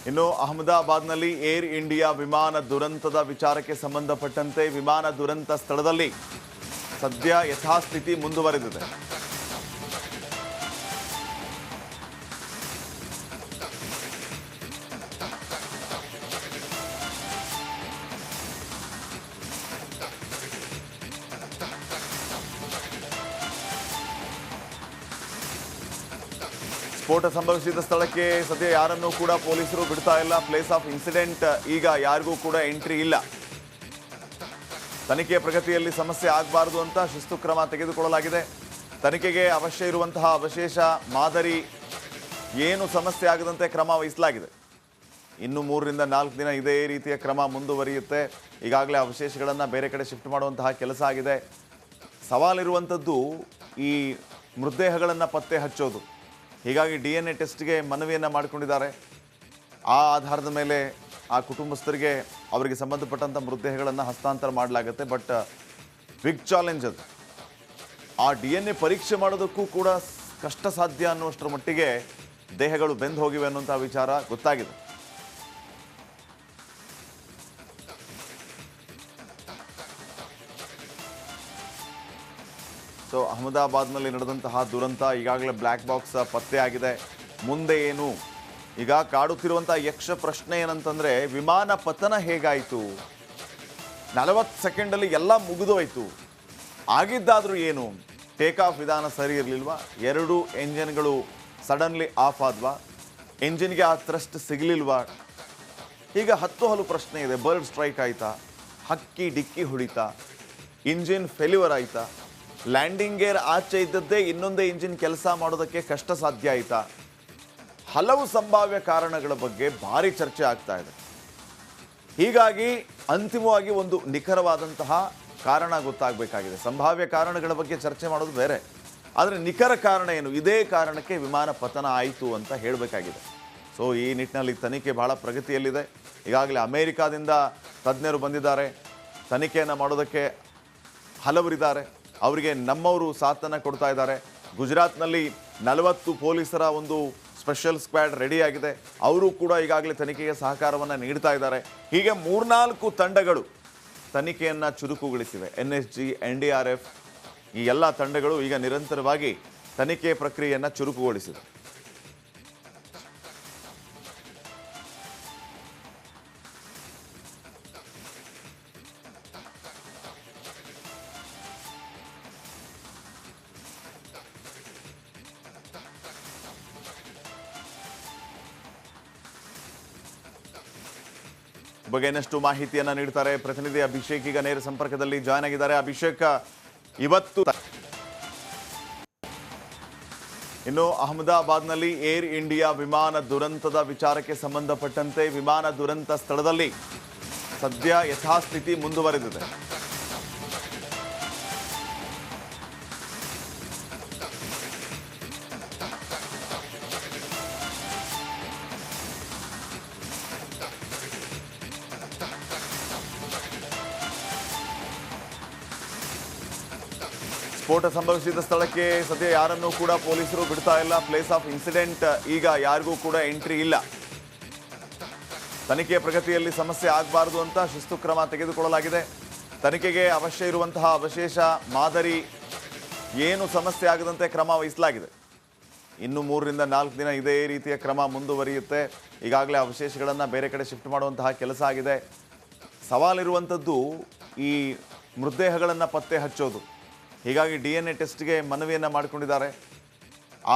ಇನ್ನು ಅಹಮದಾಬಾದ್ನಲ್ಲಿ air India ವಿಮಾನ ದುರಂತದ ವಿಚಾರಕ್ಕೆ ಸಂಬಂಧಪಟ್ಟಂತೆ ವಿಮಾನ ದುರಂತ ಸ್ಥಳದಲ್ಲಿ ಸದ್ಯ ಯಥಾಸ್ಥಿತಿ ಮುಂದುವರೆದಿದೆ. ಸ್ಫೋಟ ಸಂಭವಿಸಿದ ಸ್ಥಳಕ್ಕೆ ಸದ್ಯ ಯಾರನ್ನೂ ಕೂಡ ಪೊಲೀಸರು ಬಿಡ್ತಾ ಇಲ್ಲ. ಪ್ಲೇಸ್ ಆಫ್ ಇನ್ಸಿಡೆಂಟ್ ಈಗ ಯಾರಿಗೂ ಕೂಡ ಎಂಟ್ರಿ ಇಲ್ಲ. ತನಿಖೆಯ ಪ್ರಗತಿಯಲ್ಲಿ ಸಮಸ್ಯೆ ಆಗಬಾರದು ಅಂತ ಶಿಸ್ತು ಕ್ರಮ ತೆಗೆದುಕೊಳ್ಳಲಾಗಿದೆ. ತನಿಖೆಗೆ ಅವಶ್ಯ ಇರುವಂತಹ ಅವಶೇಷ ಮಾದರಿ ಏನು ಸಮಸ್ಯೆ ಆಗದಂತೆ ಕ್ರಮ ವಹಿಸಲಾಗಿದೆ. ಇನ್ನು 3 ರಿಂದ 4 ದಿನ ಇದೇ ರೀತಿಯ ಕ್ರಮ ಮುಂದುವರಿಯುತ್ತೆ. ಈಗಾಗಲೇ ಅವಶೇಷಗಳನ್ನು ಬೇರೆ ಕಡೆ ಶಿಫ್ಟ್ ಮಾಡುವಂತಹ ಕೆಲಸ ಆಗಿದೆ. ಸವಾಲಿರುವಂಥದ್ದು ಈ ಮೃತದೇಹಗಳನ್ನು ಪತ್ತೆ ಹಚ್ಚೋದು. ಹೀಗಾಗಿ DNA ಟೆಸ್ಟ್ಗೆ ಮನವಿಯನ್ನು ಮಾಡಿಕೊಂಡಿದ್ದಾರೆ. ಆ ಆಧಾರದ ಮೇಲೆ ಆ ಕುಟುಂಬಸ್ಥರಿಗೆ ಅವರಿಗೆ ಸಂಬಂಧಪಟ್ಟಂಥ ಮೃತದೇಹಗಳನ್ನು ಹಸ್ತಾಂತರ ಮಾಡಲಾಗುತ್ತೆ. ಬಟ್ ಬಿಗ್ ಚಾಲೆಂಜ್ ಅದು. ಆ DNA ಪರೀಕ್ಷೆ ಮಾಡೋದಕ್ಕೂ ಕೂಡ ಕಷ್ಟ ಸಾಧ್ಯ ಅನ್ನುವಷ್ಟರ ಮಟ್ಟಿಗೆ ದೇಹಗಳು ಬೆಂದು ಹೋಗಿವೆ ಅನ್ನುವಂಥ ವಿಚಾರ ಗೊತ್ತಾಗಿದೆ. ಸೊ ಅಹಮದಾಬಾದ್ನಲ್ಲಿ ನಡೆದಂತಹ ದುರಂತ ಈಗಾಗಲೇ ಬ್ಲ್ಯಾಕ್ ಬಾಕ್ಸ್ ಪತ್ತೆ ಆಗಿದೆ. ಮುಂದೆ ಏನು? ಈಗ ಕಾಡುತ್ತಿರುವಂಥ ಯಕ್ಷ ಪ್ರಶ್ನೆ ಏನಂತಂದರೆ, ವಿಮಾನ ಪತನ ಹೇಗಾಯಿತು? 40 ಸೆಕೆಂಡಲ್ಲಿ ಎಲ್ಲ ಮುಗಿದೋಯ್ತು. ಆಗಿದ್ದಾದರೂ ಏನು? ಟೇಕ್ ಆಫ್ ವಿಧಾನ ಸರಿ ಇರಲಿಲ್ವಾ? 2 ಎಂಜಿನ್ಗಳು ಸಡನ್ಲಿ ಆಫ್ ಆದ್ವಾ? ಎಂಜಿನ್ಗೆ ಆ ಥ್ರಸ್ಟ್ ಸಿಗಲಿಲ್ವಾ? ಈಗ ಹತ್ತು ಪ್ರಶ್ನೆ ಇದೆ. ಬರ್ಡ್ ಸ್ಟ್ರೈಕ್ ಆಯಿತಾ? ಹಕ್ಕಿ ಡಿಕ್ಕಿ ಹೊಡಿತಾ? ಇಂಜಿನ್ ಫೇಲ್ಯೂರ್ ಆಯಿತಾ? ಲ್ಯಾಂಡಿಂಗ್ ಗೇರ್ ಆಚೆ ಇದ್ದದ್ದೇ ಇನ್ನೊಂದೇ ಇಂಜಿನ್ ಕೆಲಸ ಮಾಡೋದಕ್ಕೆ ಕಷ್ಟ ಸಾಧ್ಯ ಆಯಿತಾ? ಹಲವು ಸಂಭಾವ್ಯ ಕಾರಣಗಳ ಬಗ್ಗೆ ಭಾರಿ ಚರ್ಚೆ ಆಗ್ತಾ ಇದೆ. ಹೀಗಾಗಿ ಅಂತಿಮವಾಗಿ ಒಂದು ನಿಖರವಾದಂತಹ ಕಾರಣ ಗೊತ್ತಾಗಬೇಕಾಗಿದೆ. ಸಂಭಾವ್ಯ ಕಾರಣಗಳ ಬಗ್ಗೆ ಚರ್ಚೆ ಮಾಡೋದು ಬೇರೆ, ಆದರೆ ನಿಖರ ಕಾರಣ ಏನು? ಇದೇ ಕಾರಣಕ್ಕೆ ವಿಮಾನ ಪತನ ಆಯಿತು ಅಂತ ಹೇಳಬೇಕಾಗಿದೆ. ಸೊ ಈ ನಿಟ್ಟಿನಲ್ಲಿ ತನಿಖೆ ಬಹಳ ಪ್ರಗತಿಯಲ್ಲಿದೆ. ಈಗಾಗಲೇ ಅಮೇರಿಕಾದಿಂದ ತಜ್ಞರು ಬಂದಿದ್ದಾರೆ. ತನಿಖೆಯನ್ನು ಮಾಡೋದಕ್ಕೆ ಹಲವರಿದ್ದಾರೆ. ಅವರಿಗೆ ನಮ್ಮವರು ಸಾಥನ್ನು ಕೊಡ್ತಾ ಇದ್ದಾರೆ. ಗುಜರಾತ್ನಲ್ಲಿ 40 ಪೊಲೀಸರ ಒಂದು ಸ್ಪೆಷಲ್ ಸ್ಕ್ವಾಡ್ ರೆಡಿಯಾಗಿದೆ. ಅವರು ಕೂಡ ಈಗಾಗಲೇ ತನಿಖೆಗೆ ಸಹಕಾರವನ್ನು ನೀಡ್ತಾ ಇದ್ದಾರೆ. ಹೀಗೆ 3-4 ತಂಡಗಳು ತನಿಖೆಯನ್ನು ಚುರುಕುಗೊಳಿಸಿವೆ. NSG, NDRF ಈ ಎಲ್ಲ ತಂಡಗಳು ಈಗ ನಿರಂತರವಾಗಿ ತನಿಖೆ ಪ್ರಕ್ರಿಯೆಯನ್ನು ಚುರುಕುಗೊಳಿಸಿವೆ. ಬಗ್ಗೆ ಇನ್ನಷ್ಟು ಮಾಹಿತಿಯನ್ನು ನೀಡ್ತಾರೆ ಪ್ರತಿನಿಧಿ ಅಭಿಷೇಕ್. ಈಗ ನೇರ ಸಂಪರ್ಕದಲ್ಲಿ ಜಾಯ್ನ್ ಆಗಿದ್ದಾರೆ. ಅಭಿಷೇಕ್, ಇವತ್ತು ಇನ್ನು ಅಹಮದಾಬಾದ್ನಲ್ಲಿ ಏರ್ ಇಂಡಿಯಾ ವಿಮಾನ ದುರಂತದ ವಿಚಾರಕ್ಕೆ ಸಂಬಂಧಪಟ್ಟಂತೆ ವಿಮಾನ ದುರಂತ ಸ್ಥಳದಲ್ಲಿ ಸದ್ಯ ಯಥಾಸ್ಥಿತಿ ಮುಂದುವರೆದಿದೆ. ಸ್ಫೋಟ ಸಂಭವಿಸಿದ ಸ್ಥಳಕ್ಕೆ ಸದ್ಯ ಯಾರನ್ನೂ ಕೂಡ ಪೊಲೀಸರು ಬಿಡ್ತಾ ಇಲ್ಲ. ಪ್ಲೇಸ್ ಆಫ್ ಇನ್ಸಿಡೆಂಟ್ ಈಗ ಯಾರಿಗೂ ಕೂಡ ಎಂಟ್ರಿ ಇಲ್ಲ. ತನಿಖೆಯ ಪ್ರಗತಿಯಲ್ಲಿ ಸಮಸ್ಯೆ ಆಗಬಾರದು ಅಂತ ಶಿಸ್ತು ಕ್ರಮ ತೆಗೆದುಕೊಳ್ಳಲಾಗಿದೆ. ತನಿಖೆಗೆ ಅವಶ್ಯ ಇರುವಂತಹ ಅವಶೇಷ ಮಾದರಿ ಏನು ಸಮಸ್ಯೆ ಆಗದಂತೆ ಕ್ರಮ ವಹಿಸಲಾಗಿದೆ. ಇನ್ನು 3 ರಿಂದ 4 ದಿನ ಇದೇ ರೀತಿಯ ಕ್ರಮ ಮುಂದುವರಿಯುತ್ತೆ. ಈಗಾಗಲೇ ಅವಶೇಷಗಳನ್ನು ಬೇರೆ ಕಡೆ ಶಿಫ್ಟ್ ಮಾಡುವಂತಹ ಕೆಲಸ ಆಗಿದೆ. ಸವಾಲಿರುವಂಥದ್ದು ಈ ಮೃತದೇಹಗಳನ್ನು ಪತ್ತೆ ಹಚ್ಚೋದು. ಹೀಗಾಗಿ DNA ಟೆಸ್ಟ್ಗೆ ಮನವಿಯನ್ನು ಮಾಡಿಕೊಂಡಿದ್ದಾರೆ.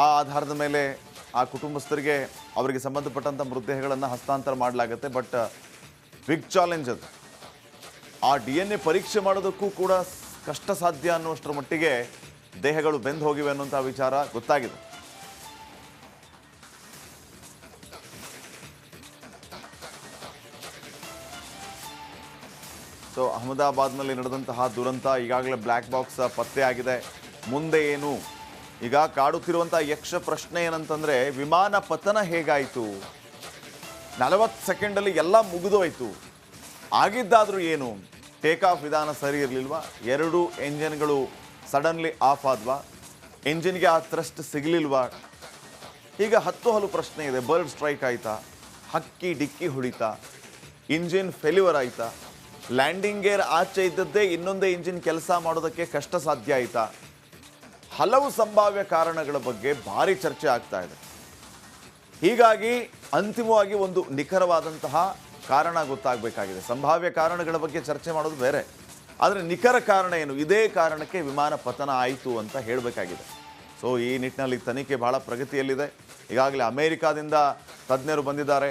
ಆ ಆಧಾರದ ಮೇಲೆ ಆ ಕುಟುಂಬಸ್ಥರಿಗೆ ಅವರಿಗೆ ಸಂಬಂಧಪಟ್ಟಂಥ ಮೃತದೇಹಗಳನ್ನು ಹಸ್ತಾಂತರ ಮಾಡಲಾಗುತ್ತೆ. ಬಟ್ ಬಿಗ್ ಚಾಲೆಂಜ್ ಅದು. ಆ DNA ಪರೀಕ್ಷೆ ಮಾಡೋದಕ್ಕೂ ಕೂಡ ಕಷ್ಟ ಸಾಧ್ಯ ಅನ್ನುವಷ್ಟರ ಮಟ್ಟಿಗೆ ದೇಹಗಳು ಬೆಂದು ಹೋಗಿವೆ ಅನ್ನುವಂಥ ವಿಚಾರ ಗೊತ್ತಾಗಿದೆ. ಸೊ ಅಹಮದಾಬಾದ್ನಲ್ಲಿ ನಡೆದಂತಹ ದುರಂತ ಈಗಾಗಲೇ ಬ್ಲ್ಯಾಕ್ ಬಾಕ್ಸ್ ಪತ್ತೆ ಆಗಿದೆ. ಮುಂದೆ ಏನು? ಈಗ ಕಾಡುತ್ತಿರುವಂಥ ಯಕ್ಷ ಪ್ರಶ್ನೆ ಏನಂತಂದರೆ, ವಿಮಾನ ಪತನ ಹೇಗಾಯಿತು? 40 ಸೆಕೆಂಡಲ್ಲಿ ಎಲ್ಲ ಮುಗಿದೋಯ್ತು. ಆಗಿದ್ದಾದರೂ ಏನು? ಟೇಕ್ ಆಫ್ ವಿಧಾನ ಸರಿ ಇರಲಿಲ್ವಾ? 2 ಎಂಜಿನ್ಗಳು ಸಡನ್ಲಿ ಆಫ್ ಆದ್ವಾ? ಎಂಜಿನ್ಗೆ ಆ ಥ್ರಸ್ಟ್ ಸಿಗಲಿಲ್ವಾ? ಈಗ ಹತ್ತು ಪ್ರಶ್ನೆ ಇದೆ. ಬರ್ಡ್ ಸ್ಟ್ರೈಕ್ ಆಯಿತಾ? ಹಕ್ಕಿ ಡಿಕ್ಕಿ ಹೊಡಿತಾ, ಇಂಜಿನ್ ಫೇಲ್ಯೂರ್ ಆಯ್ತಾ, ಲ್ಯಾಂಡಿಂಗ್ ಗೇರ್ ಆಚೆ ಇದ್ದದ್ದೇ ಇನ್ನೊಂದೇ ಇಂಜಿನ್ ಕೆಲಸ ಮಾಡೋದಕ್ಕೆ ಕಷ್ಟ ಸಾಧ್ಯ ಆಯ್ತಾ, ಹಲವು ಸಂಭಾವ್ಯ ಕಾರಣಗಳ ಬಗ್ಗೆ ಭಾರಿ ಚರ್ಚೆ ಆಗ್ತಾ ಇದೆ. ಹೀಗಾಗಿ ಅಂತಿಮವಾಗಿ ಒಂದು ನಿಖರವಾದಂತಹ ಕಾರಣ ಗೊತ್ತಾಗಬೇಕಾಗಿದೆ. ಸಂಭಾವ್ಯ ಕಾರಣಗಳ ಬಗ್ಗೆ ಚರ್ಚೆ ಮಾಡೋದು ಬೇರೆ, ಆದರೆ ನಿಖರ ಕಾರಣ ಏನು, ಇದೇ ಕಾರಣಕ್ಕೆ ವಿಮಾನ ಪತನ ಆಯಿತು ಅಂತ ಹೇಳಬೇಕಾಗಿದೆ. ಸೊ ಈ ನಿಟ್ಟಿನಲ್ಲಿ ತನಿಖೆ ಬಹಳ ಪ್ರಗತಿಯಲ್ಲಿದೆ. ಈಗಾಗಲೇ ಅಮೇರಿಕಾದಿಂದ ತಜ್ಞರು ಬಂದಿದ್ದಾರೆ,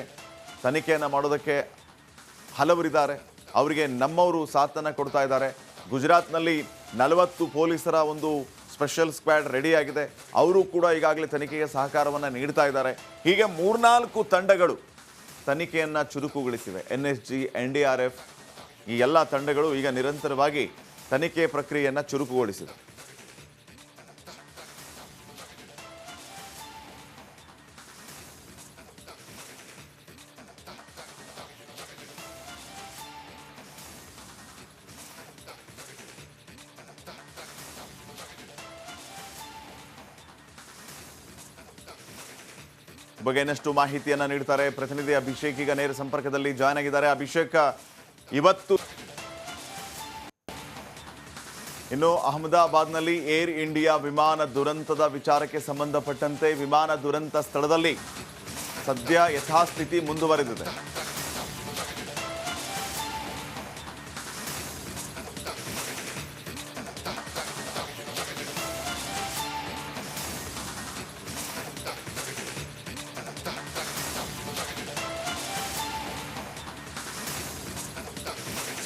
ತನಿಖೆಯನ್ನು ಮಾಡೋದಕ್ಕೆ ಹಲವರಿದ್ದಾರೆ. ಅವರಿಗೆ ನಮ್ಮವರು ಸಾಥನ್ನು ಕೊಡ್ತಾ ಇದ್ದಾರೆ. ಗುಜರಾತ್ನಲ್ಲಿ 40 ಪೊಲೀಸರ ಒಂದು ಸ್ಪೆಷಲ್ ಸ್ಕ್ವಾಡ್ ರೆಡಿಯಾಗಿದೆ. ಅವರು ಕೂಡ ಈಗಾಗಲೇ ತನಿಖೆಗೆ ಸಹಕಾರವನ್ನು ನೀಡ್ತಾ ಇದ್ದಾರೆ. ಹೀಗೆ 3-4 ತಂಡಗಳು ತನಿಖೆಯನ್ನು ಚುರುಕುಗೊಳಿಸಿವೆ. NSG, NDRF ಈ ಎಲ್ಲ ತಂಡಗಳು ಈಗ ನಿರಂತರವಾಗಿ ತನಿಖೆ ಪ್ರಕ್ರಿಯೆಯನ್ನು ಚುರುಕುಗೊಳಿಸಿವೆ. ಬಗ್ಗೆ ಇನ್ನಷ್ಟು ಮಾಹಿತಿಯನ್ನು ನೀಡ್ತಾರೆ ಪ್ರತಿನಿಧಿ ಅಭಿಷೇಕ್. ಈಗ ನೇರ ಸಂಪರ್ಕದಲ್ಲಿ ಜಾಯ್ನ್ ಆಗಿದ್ದಾರೆ. ಅಭಿಷೇಕ್, ಇವತ್ತು ಇನ್ನು ಅಹಮದಾಬಾದ್ನಲ್ಲಿ ಏರ್ ಇಂಡಿಯಾ ವಿಮಾನ ದುರಂತದ ವಿಚಾರಕ್ಕೆ ಸಂಬಂಧಪಟ್ಟಂತೆ ವಿಮಾನ ದುರಂತ ಸ್ಥಳದಲ್ಲಿ ಸದ್ಯ ಯಥಾಸ್ಥಿತಿ ಮುಂದುವರೆದಿದೆ.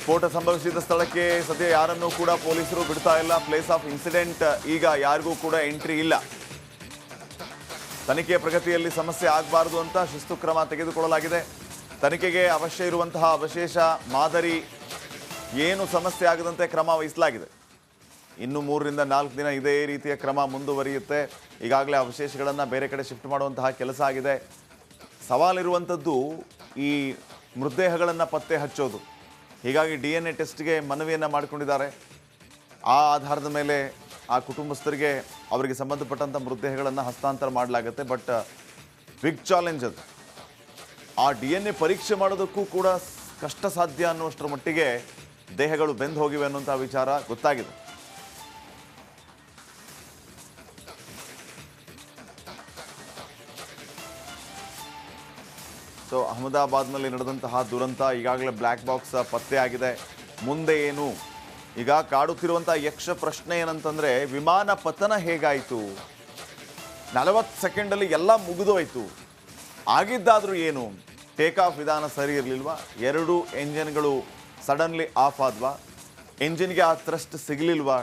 ಸ್ಫೋಟ ಸಂಭವಿಸಿದ ಸ್ಥಳಕ್ಕೆ ಸದ್ಯ ಯಾರನ್ನೂ ಕೂಡ ಪೊಲೀಸರು ಬಿಡ್ತಾ ಇಲ್ಲ. ಪ್ಲೇಸ್ ಆಫ್ ಇನ್ಸಿಡೆಂಟ್ ಈಗ ಯಾರಿಗೂ ಕೂಡ ಎಂಟ್ರಿ ಇಲ್ಲ. ತನಿಖೆ ಪ್ರಗತಿಯಲ್ಲಿ ಸಮಸ್ಯೆ ಆಗಬಾರದು ಅಂತ ಶಿಸ್ತು ಕ್ರಮ ತೆಗೆದುಕೊಳ್ಳಲಾಗಿದೆ. ತನಿಖೆಗೆ ಅವಶ್ಯ ಇರುವಂತಹ ಅವಶೇಷ ಮಾದರಿ ಏನು ಸಮಸ್ಯೆ ಆಗದಂತೆ ಕ್ರಮ ವಹಿಸಲಾಗಿದೆ. ಇನ್ನು 3-4 ದಿನ ಇದೇ ರೀತಿಯ ಕ್ರಮ ಮುಂದುವರಿಯುತ್ತೆ. ಈಗಾಗಲೇ ಅವಶೇಷಗಳನ್ನು ಬೇರೆ ಕಡೆ ಶಿಫ್ಟ್ ಮಾಡುವಂತಹ ಕೆಲಸ ಆಗಿದೆ. ಸವಾಲಿರುವಂಥದ್ದು ಈ ಮೃತದೇಹಗಳನ್ನು ಪತ್ತೆ ಹಚ್ಚೋದು. ಹೀಗಾಗಿ DNA ಟೆಸ್ಟ್ಗೆ ಮನವಿಯನ್ನು ಮಾಡಿಕೊಂಡಿದ್ದಾರೆ. ಆ ಆಧಾರದ ಮೇಲೆ ಆ ಕುಟುಂಬಸ್ಥರಿಗೆ ಅವರಿಗೆ ಸಂಬಂಧಪಟ್ಟಂಥ ಮೃತದೇಹಗಳನ್ನು ಹಸ್ತಾಂತರ ಮಾಡಲಾಗುತ್ತೆ. ಬಟ್ ಬಿಗ್ ಚಾಲೆಂಜ್ ಅದು. ಆ DNA ಪರೀಕ್ಷೆ ಮಾಡೋದಕ್ಕೂ ಕೂಡ ಕಷ್ಟ ಸಾಧ್ಯ ಅನ್ನುವಷ್ಟರ ಮಟ್ಟಿಗೆ ದೇಹಗಳು ಬೆಂದು ಹೋಗಿವೆ ಅನ್ನುವಂಥ ವಿಚಾರ ಗೊತ್ತಾಗಿದೆ. ಸೊ ಅಹಮದಾಬಾದ್ನಲ್ಲಿ ನಡೆದಂತಹ ದುರಂತ ಈಗಾಗಲೇ ಬ್ಲ್ಯಾಕ್ ಬಾಕ್ಸ್ ಪತ್ತೆ ಆಗಿದೆ. ಮುಂದೆ ಏನು, ಈಗ ಕಾಡುತ್ತಿರುವಂಥ ಯಕ್ಷ ಪ್ರಶ್ನೆ ಏನಂತಂದರೆ ವಿಮಾನ ಪತನ ಹೇಗಾಯಿತು? 40 ಸೆಕೆಂಡಲ್ಲಿ ಎಲ್ಲ ಮುಗಿದೋಯ್ತು. ಆಗಿದ್ದಾದರೂ ಏನು? ಟೇಕ್ ಆಫ್ ವಿಧಾನ ಸರಿ ಇರಲಿಲ್ವಾ? 2 ಎಂಜಿನ್ಗಳು ಸಡನ್ಲಿ ಆಫ್ ಆದ್ವಾ? ಎಂಜಿನ್ಗೆ ಆ ಥ್ರಸ್ಟ್ ಸಿಗಲಿಲ್ವಾ?